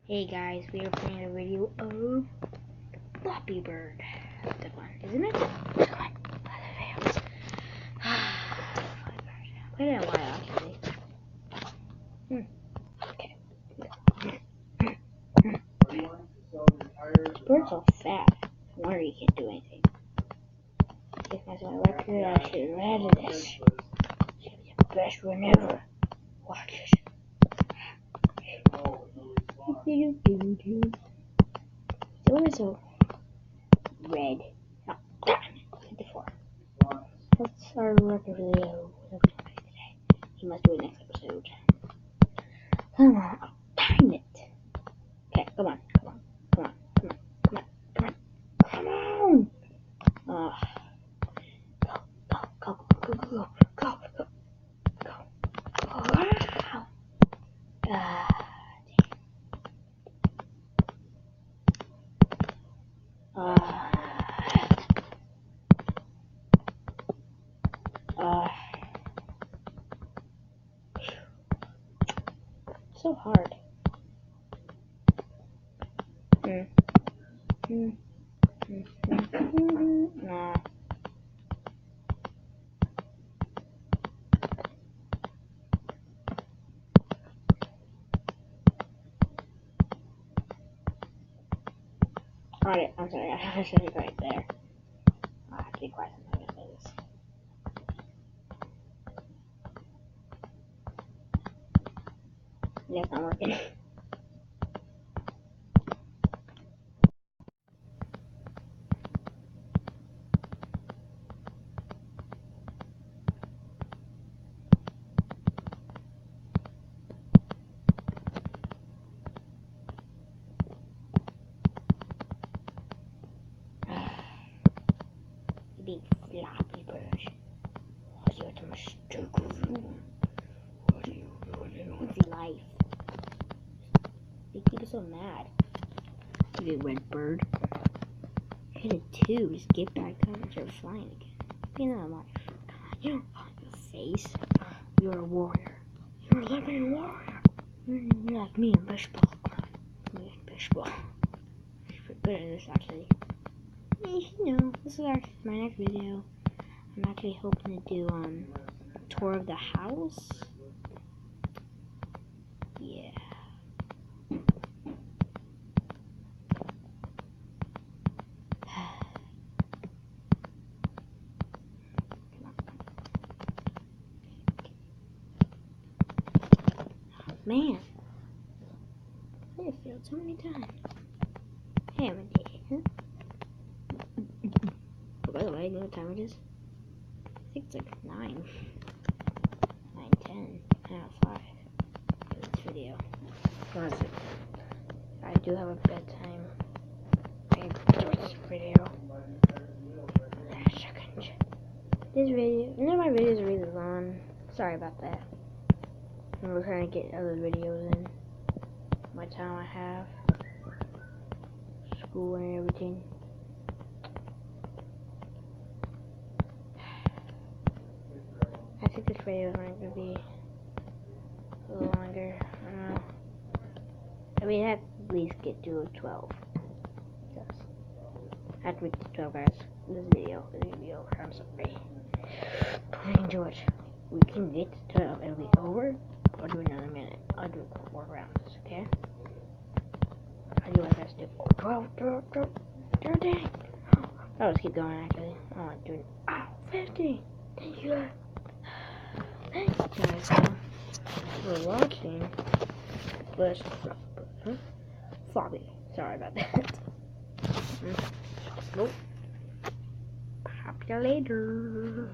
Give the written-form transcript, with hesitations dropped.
Hey guys, we are playing a video of Floppy Bird. That's a good one, isn't it? Come on, other videos. Played it a while actually. Okay. This bird's all fat. No wonder you can't do anything. If that's my record, I should have added this. It's gonna be the best one ever. Watch it. It's always so red. Oh, damn it. Before. That's our record video. Today. He must do it next episode. Come on. Oh, dang it. Okay, come on. Come on. Go. Wow. So hard. Nah. Alright, I'm sorry, I have to say it right there. I have to be quiet sometimes I say this. Yeah, it's not working. Big floppy bird. What's your mistake of you? What are you doing with life? They keep us so mad. You red bird. Hit it too. Just get back up and start flying again. Get out of life. You don't find your face. You're a warrior. You're a living warrior. You're like me in baseball. Me in baseball. I'm good at this actually. You know, this is actually my next video. I'm actually hoping to do tour of the house. Yeah. Man, I have failed so many times. Hey, I'm a dick, huh? Oh, by the way, you know what time it is? I think it's like 9, 10, 5 for this video. Honestly, I do have a bedtime. I enjoyed this video. This video, none of my videos are really long. Sorry about that. And we're trying to get other videos in. My time I have. School and everything. I think this video is going to be a little longer. I don't know. I mean, I have to at least get to 12. Yes. I have to reach 12, guys. This video is going to be over. I'm sorry. Please enjoy it. We can get to 12. It'll be over. I'll do another minute. I'll do 4 rounds, okay? I'll do what I have to do. 12. Dang. I'll just keep going, actually. I don't want to do it. Oh, 50. Thank you. Thanks, guys, for watching. Floppy. Sorry about that. Nope. Talk to you later.